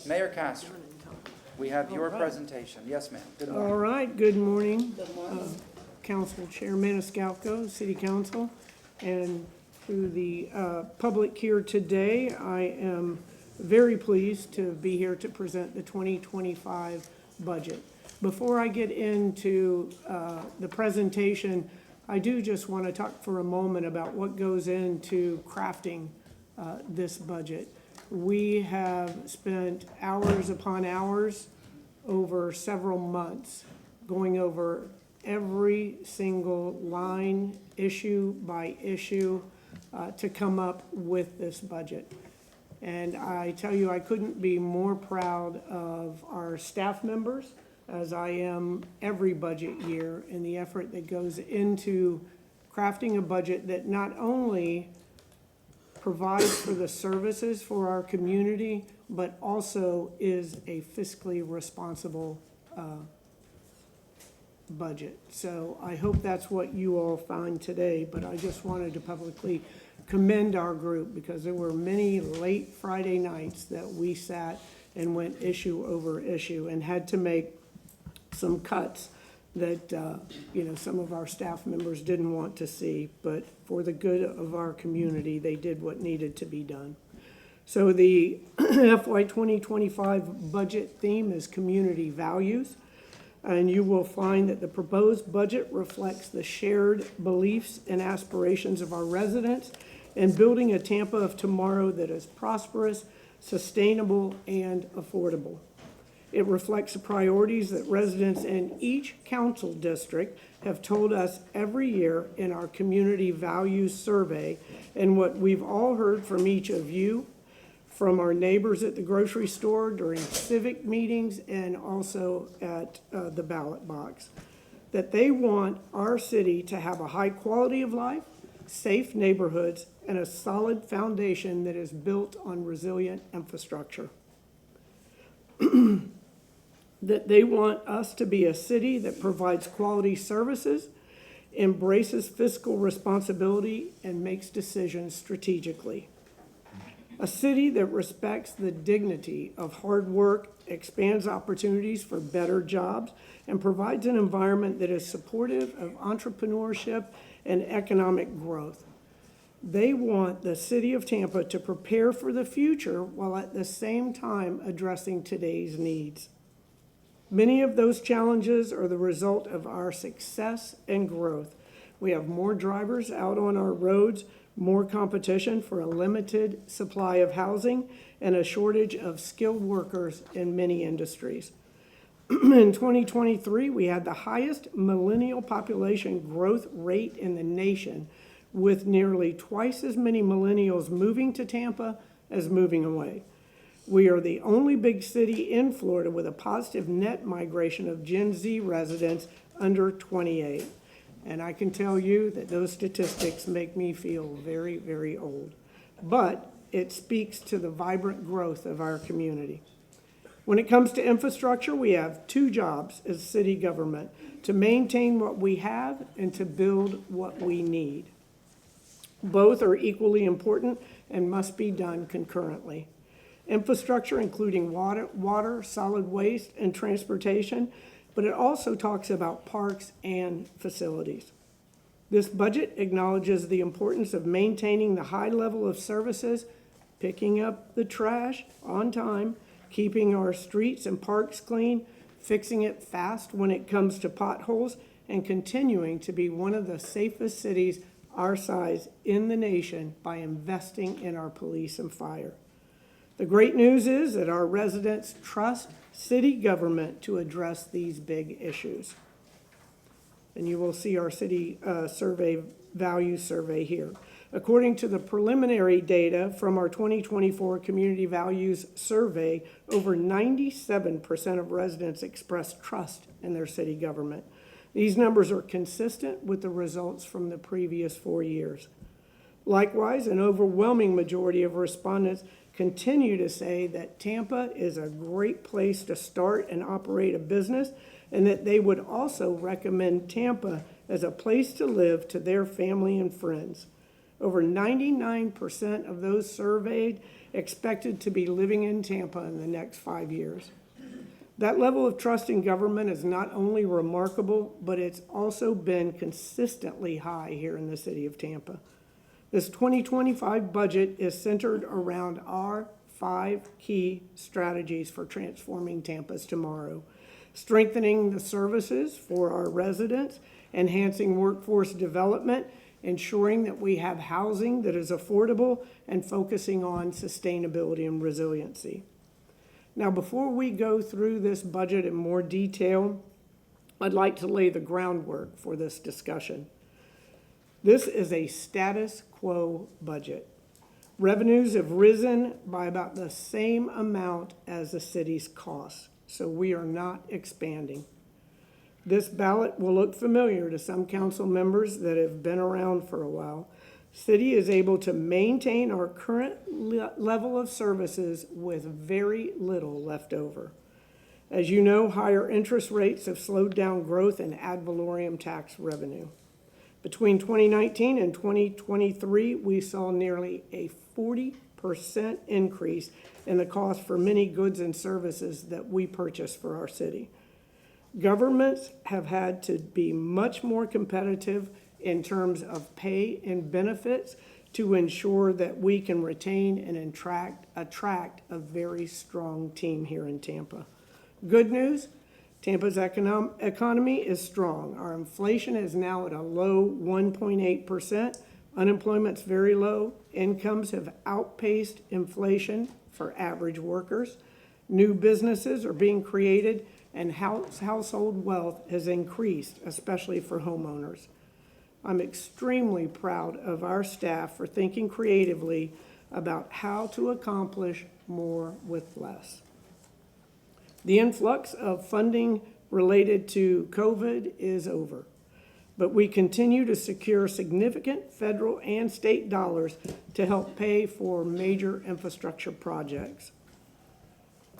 Mayor Castor, we have your presentation. Yes, ma'am. Good morning. All right, good morning. Council Chair Maniscalco, City Council, and to the public here today. I am very pleased to be here to present the 2025 budget. Before I get into the presentation, I do just want to talk for a moment about what goes into crafting this budget. We have spent hours upon hours over several months going over every single line, issue by issue, to come up with this budget. And I tell you, I couldn't be more proud of our staff members, as I am every budget year, in the effort that goes into crafting a budget that not only provides for the services for our community, but also is a fiscally responsible budget. So I hope that's what you all find today, but I just wanted to publicly commend our group, because there were many late Friday nights that we sat and went issue over issue and had to make some cuts that some of our staff members didn't want to see, but for the good of our community, they did what needed to be done. So the FY 2025 budget theme is community values, and you will find that the proposed budget reflects the shared beliefs and aspirations of our residents in building a Tampa of tomorrow that is prosperous, sustainable, and affordable. It reflects the priorities that residents in each council district have told us every year in our community values survey, and what we've all heard from each of you, from our neighbors at the grocery store, during civic meetings, and also at the ballot box, that they want our city to have a high quality of life, safe neighborhoods, and a solid foundation that is built on resilient infrastructure. That they want us to be a city that provides quality services, embraces fiscal responsibility, and makes decisions strategically. A city that respects the dignity of hard work, expands opportunities for better jobs, and provides an environment that is supportive of entrepreneurship and economic growth. They want the city of Tampa to prepare for the future while at the same time addressing today's needs. Many of those challenges are the result of our success and growth. We have more drivers out on our roads, more competition for a limited supply of housing, and a shortage of skilled workers in many industries. In 2023, we had the highest millennial population growth rate in the nation, with nearly twice as many millennials moving to Tampa as moving away. We are the only big city in Florida with a positive net migration of Gen Z residents under 28. And I can tell you that those statistics make me feel very, very old. But it speaks to the vibrant growth of our community. When it comes to infrastructure, we have two jobs as city government: to maintain what we have and to build what we need. Both are equally important and must be done concurrently. Infrastructure, including water, solid waste, and transportation, but it also talks about parks and facilities. This budget acknowledges the importance of maintaining the high level of services, picking up the trash on time, keeping our streets and parks clean, fixing it fast when it comes to potholes, and continuing to be one of the safest cities our size in the nation by investing in our police and fire. The great news is that our residents trust city government to address these big issues. And you will see our city value survey here. According to the preliminary data from our 2024 Community Values Survey, over 97% of residents express trust in their city government. These numbers are consistent with the results from the previous 4 years. Likewise, an overwhelming majority of respondents continue to say that Tampa is a great place to start and operate a business, and that they would also recommend Tampa as a place to live to their family and friends. Over 99% of those surveyed expected to be living in Tampa in the next 5 years. That level of trust in government is not only remarkable, but it's also been consistently high here in the city of Tampa. This 2025 budget is centered around our 5 key strategies for transforming Tampa's tomorrow: strengthening the services for our residents, enhancing workforce development, ensuring that we have housing that is affordable, and focusing on sustainability and resiliency. Now, before we go through this budget in more detail, I'd like to lay the groundwork for this discussion. This is a status quo budget. Revenues have risen by about the same amount as the city's costs, so we are not expanding. This ballot will look familiar to some council members that have been around for a while. City is able to maintain our current level of services with very little left over. As you know, higher interest rates have slowed down growth in ad valorem tax revenue. Between 2019 and 2023, we saw nearly a 40% increase in the cost for many goods and services that we purchase for our city. Governments have had to be much more competitive in terms of pay and benefits to ensure that we can retain and attract a very strong team here in Tampa. Good news, Tampa's economy is strong. Our inflation is now at a low 1.8%. Unemployment's very low. Incomes have outpaced inflation for average workers. New businesses are being created, and household wealth has increased, especially for homeowners. I'm extremely proud of our staff for thinking creatively about how to accomplish more with less. The influx of funding related to COVID is over, but we continue to secure significant federal and state dollars to help pay for major infrastructure projects.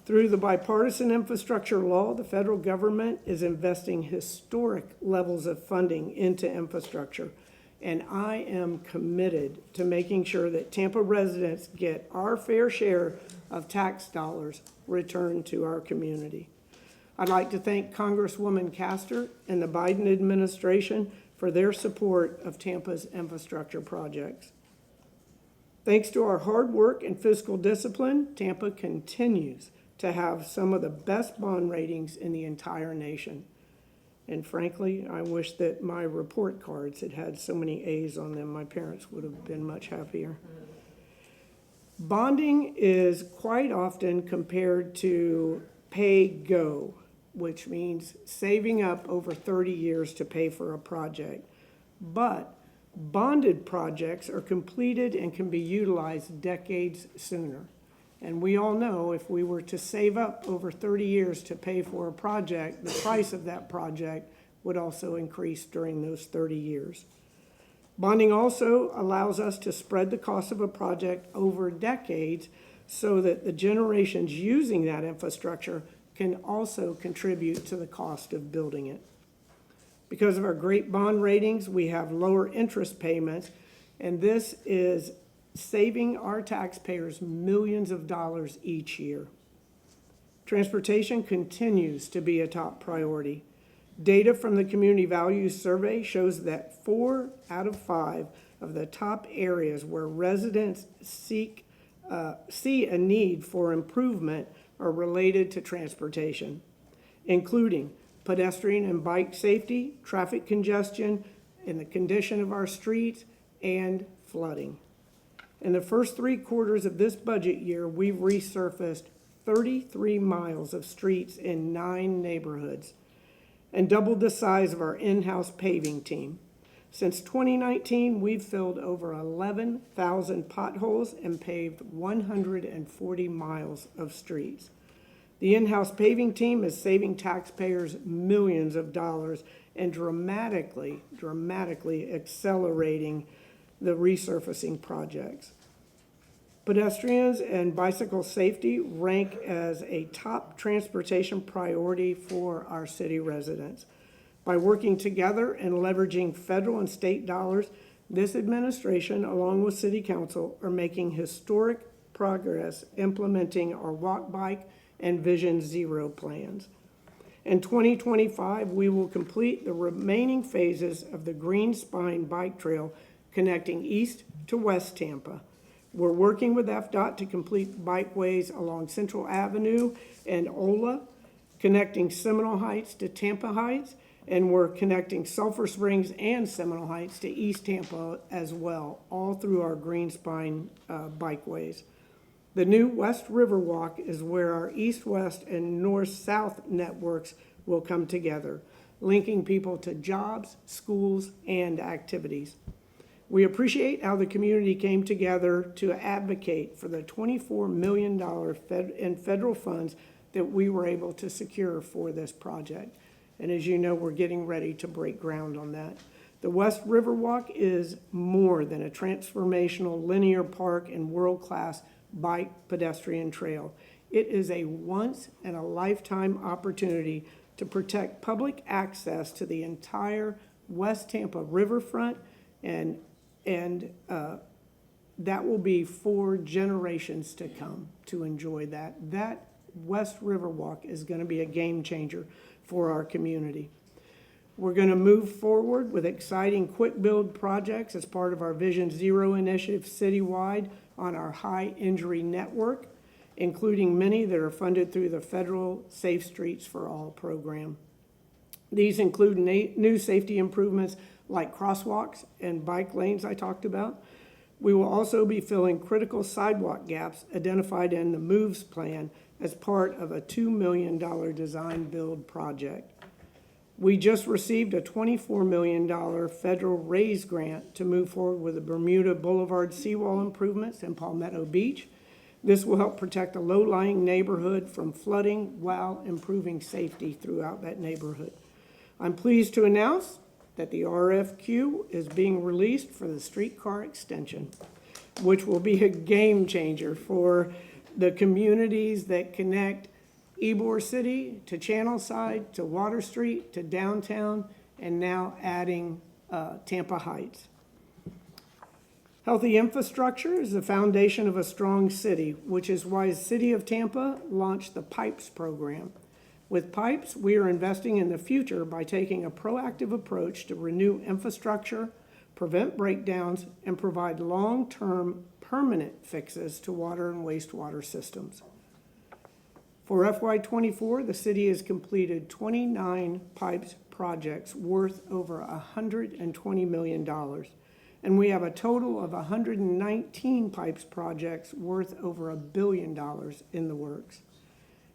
Through the bipartisan infrastructure law, the federal government is investing historic levels of funding into infrastructure, and I am committed to making sure that Tampa residents get our fair share of tax dollars returned to our community. I'd like to thank Congresswoman Castor and the Biden administration for their support of Tampa's infrastructure projects. Thanks to our hard work and fiscal discipline, Tampa continues to have some of the best bond ratings in the entire nation. And frankly, I wish that my report cards had had so many A's on them. My parents would have been much happier. Bonding is quite often compared to pay-go, which means saving up over 30 years to pay for a project. But bonded projects are completed and can be utilized decades sooner. And we all know if we were to save up over 30 years to pay for a project, the price of that project would also increase during those 30 years. Bonding also allows us to spread the cost of a project over decades so that the generations using that infrastructure can also contribute to the cost of building it. Because of our great bond ratings, we have lower interest payments, and this is saving our taxpayers millions of dollars each year. Transportation continues to be a top priority. Data from the Community Values Survey shows that 4 out of 5 of the top areas where residents see a need for improvement are related to transportation, including pedestrian and bike safety, traffic congestion, and the condition of our streets, and flooding. In the first 3 quarters of this budget year, we've resurfaced 33 miles of streets in 9 neighborhoods and doubled the size of our in-house paving team. Since 2019, we've filled over 11,000 potholes and paved 140 miles of streets. The in-house paving team is saving taxpayers millions of dollars and dramatically accelerating the resurfacing projects. Pedestrians and bicycle safety rank as a top transportation priority for our city residents. By working together and leveraging federal and state dollars, This administration, along with City Council, are making historic progress implementing our Walk, Bike, and Vision Zero plans. In 2025, we will complete the remaining phases of the Green Spine Bike Trail connecting east to West Tampa. We're working with FDOT to complete bikeways along Central Avenue and Ola, connecting Seminole Heights to Tampa Heights, and we're connecting Sulphur Springs and Seminole Heights to East Tampa as well, all through our Green Spine bikeways. The new West River Walk is where our east-west and north-south networks will come together, linking people to jobs, schools, and activities. We appreciate how the community came together to advocate for the $24 million in federal funds that we were able to secure for this project. And as you know, we're getting ready to break ground on that. The West River Walk is more than a transformational linear park and world-class bike pedestrian trail. It is a once-in-a-lifetime opportunity to protect public access to the entire West Tampa riverfront, and that will be for generations to come to enjoy that. That West River Walk is going to be a game changer for our community. We're going to move forward with exciting quick build projects as part of our Vision Zero initiative citywide on our high injury network, including many that are funded through the federal Safe Streets for All program. These include new safety improvements like crosswalks and bike lanes I talked about. We will also be filling critical sidewalk gaps identified in the MOVES plan as part of a $2 million design build project. We just received a $24 million federal RAISE grant to move forward with the Bermuda Boulevard seawall improvements in Palmetto Beach. This will help protect a low-lying neighborhood from flooding while improving safety throughout that neighborhood. I'm pleased to announce that the RFQ is being released for the streetcar extension, which will be a game changer for the communities that connect Ybor City to Channelside, to Water Street, to downtown, and now adding Tampa Heights. Healthy infrastructure is the foundation of a strong city, which is why the City of Tampa launched the PIPES program. With PIPES, we are investing in the future by taking a proactive approach to renew infrastructure, prevent breakdowns, and provide long-term permanent fixes to water and wastewater systems. For FY24, the city has completed 29 PIPES projects worth over $120 million, and we have a total of 119 PIPES projects worth over $1 billion in the works.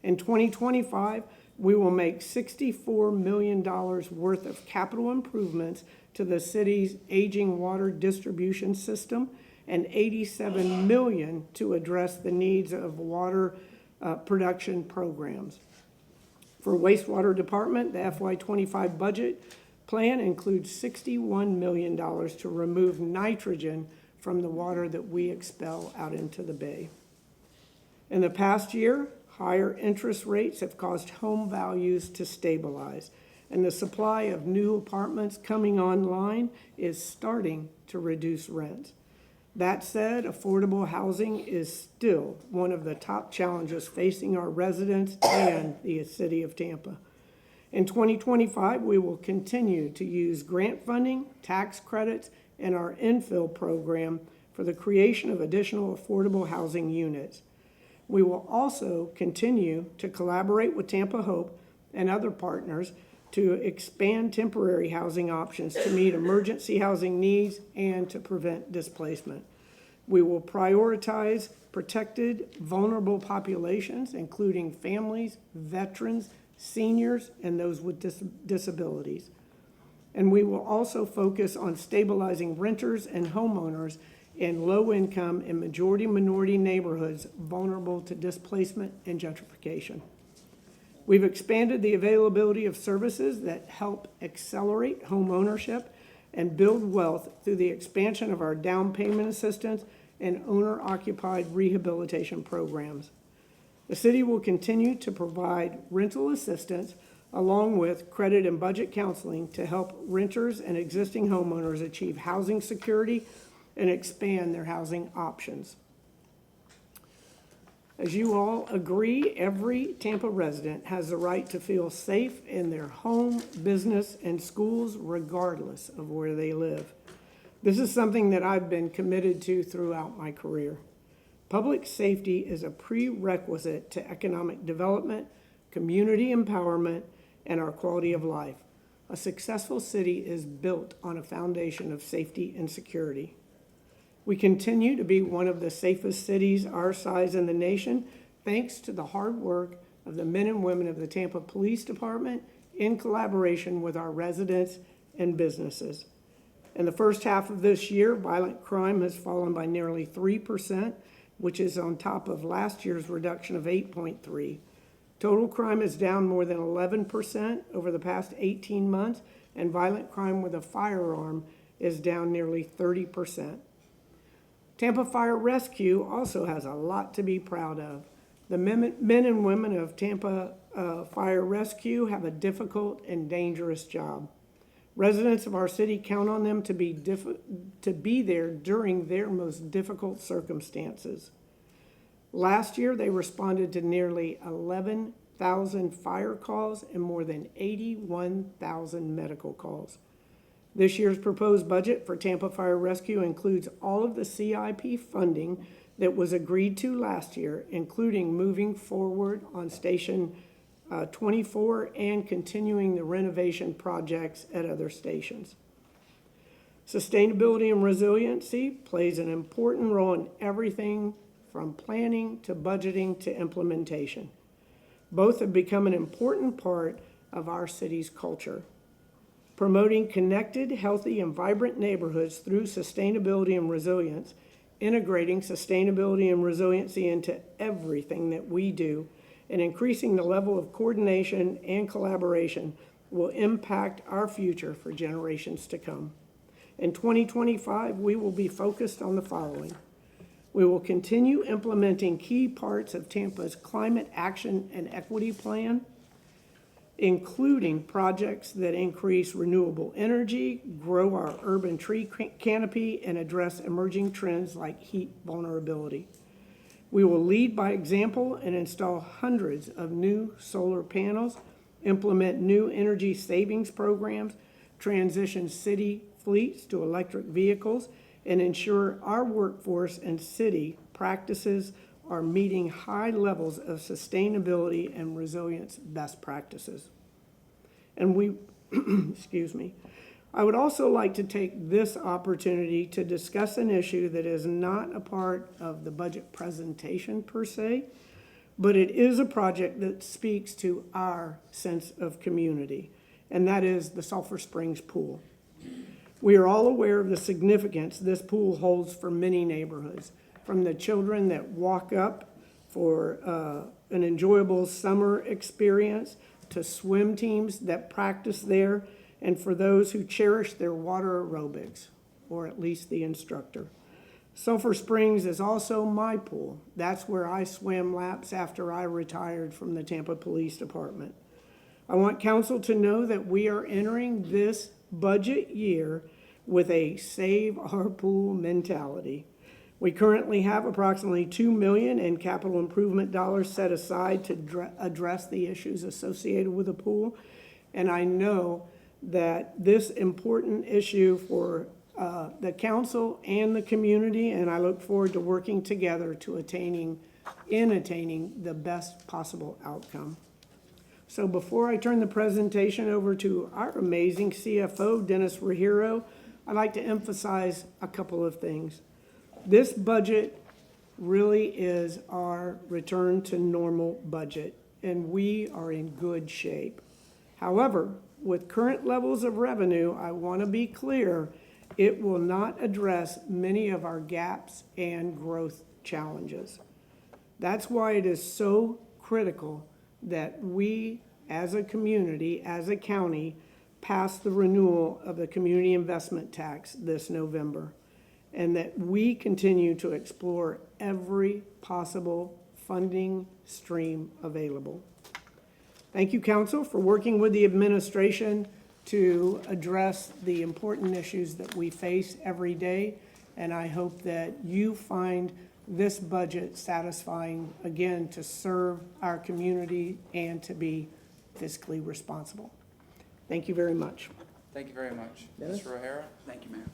In 2025, we will make $64 million worth of capital improvements to the city's aging water distribution system and $87 million to address the needs of water production programs. For wastewater department, the FY25 budget plan includes $61 million to remove nitrogen from the water that we expel out into the bay. In the past year, higher interest rates have caused home values to stabilize, and the supply of new apartments coming online is starting to reduce rents. That said, affordable housing is still one of the top challenges facing our residents and the city of Tampa. In 2025, we will continue to use grant funding, tax credits, and our infill program for the creation of additional affordable housing units. We will also continue to collaborate with Tampa Hope and other partners to expand temporary housing options to meet emergency housing needs and to prevent displacement. We will prioritize protected, vulnerable populations, including families, veterans, seniors, and those with disabilities. And we will also focus on stabilizing renters and homeowners in low-income and majority-minority neighborhoods vulnerable to displacement and gentrification. We've expanded the availability of services that help accelerate home ownership and build wealth through the expansion of our down payment assistance and owner-occupied rehabilitation programs. The city will continue to provide rental assistance along with credit and budget counseling to help renters and existing homeowners achieve housing security and expand their housing options. As you all agree, every Tampa resident has the right to feel safe in their home, business, and schools regardless of where they live. This is something that I've been committed to throughout my career. Public safety is a prerequisite to economic development, community empowerment, and our quality of life. A successful city is built on a foundation of safety and security. We continue to be one of the safest cities our size in the nation, thanks to the hard work of the men and women of the Tampa Police Department in collaboration with our residents and businesses. In the first half of this year, violent crime has fallen by nearly 3%, which is on top of last year's reduction of 8.3%. Total crime is down more than 11% over the past 18 months, and violent crime with a firearm is down nearly 30%. Tampa Fire Rescue also has a lot to be proud of. The men and women of Tampa Fire Rescue have a difficult and dangerous job. Residents of our city count on them to be there during their most difficult circumstances. Last year, they responded to nearly 11,000 fire calls and more than 81,000 medical calls. This year's proposed budget for Tampa Fire Rescue includes all of the CIP funding that was agreed to last year, including moving forward on Station 24 and continuing the renovation projects at other stations. Sustainability and resiliency plays an important role in everything from planning to budgeting to implementation. Both have become an important part of our city's culture. Promoting connected, healthy, and vibrant neighborhoods through sustainability and resilience, integrating sustainability and resiliency into everything that we do, and increasing the level of coordination and collaboration will impact our future for generations to come. In 2025, we will be focused on the following. We will continue implementing key parts of Tampa's Climate Action and Equity Plan, including projects that increase renewable energy, grow our urban tree canopy, and address emerging trends like heat vulnerability. We will lead by example and install hundreds of new solar panels, implement new energy savings programs, transition city fleets to electric vehicles, and ensure our workforce and city practices are meeting high levels of sustainability and resilience best practices. And excuse me, I would also like to take this opportunity to discuss an issue that is not a part of the budget presentation per se, but it is a project that speaks to our sense of community, and that is the Sulphur Springs Pool. We are all aware of the significance this pool holds for many neighborhoods, from the children that walk up for an enjoyable summer experience to swim teams that practice there, and for those who cherish their water aerobics, or at least the instructor. Sulphur Springs is also my pool. That's where I swam laps after I retired from the Tampa Police Department. I want council to know that we are entering this budget year with a save our pool mentality. We currently have approximately $2 million in capital improvement dollars set aside to address the issues associated with the pool. And I know that this important issue for the council and the community, and I look forward to working together to attaining the best possible outcome. So before I turn the presentation over to our amazing CFO, Dennis Rahiro, I'd like to emphasize a couple of things. This budget really is our return to normal budget, and we are in good shape. However, with current levels of revenue, I want to be clear, it will not address many of our gaps and growth challenges. That's why it is so critical that we, as a community, as a county, pass the renewal of the community investment tax this November, and that we continue to explore every possible funding stream available. Thank you, council, for working with the administration to address the important issues that we face every day. And I hope that you find this budget satisfying, again, to serve our community and to be fiscally responsible. Thank you very much. Thank you very much. Dennis? Mr. O'Hara? Thank you, Mayor.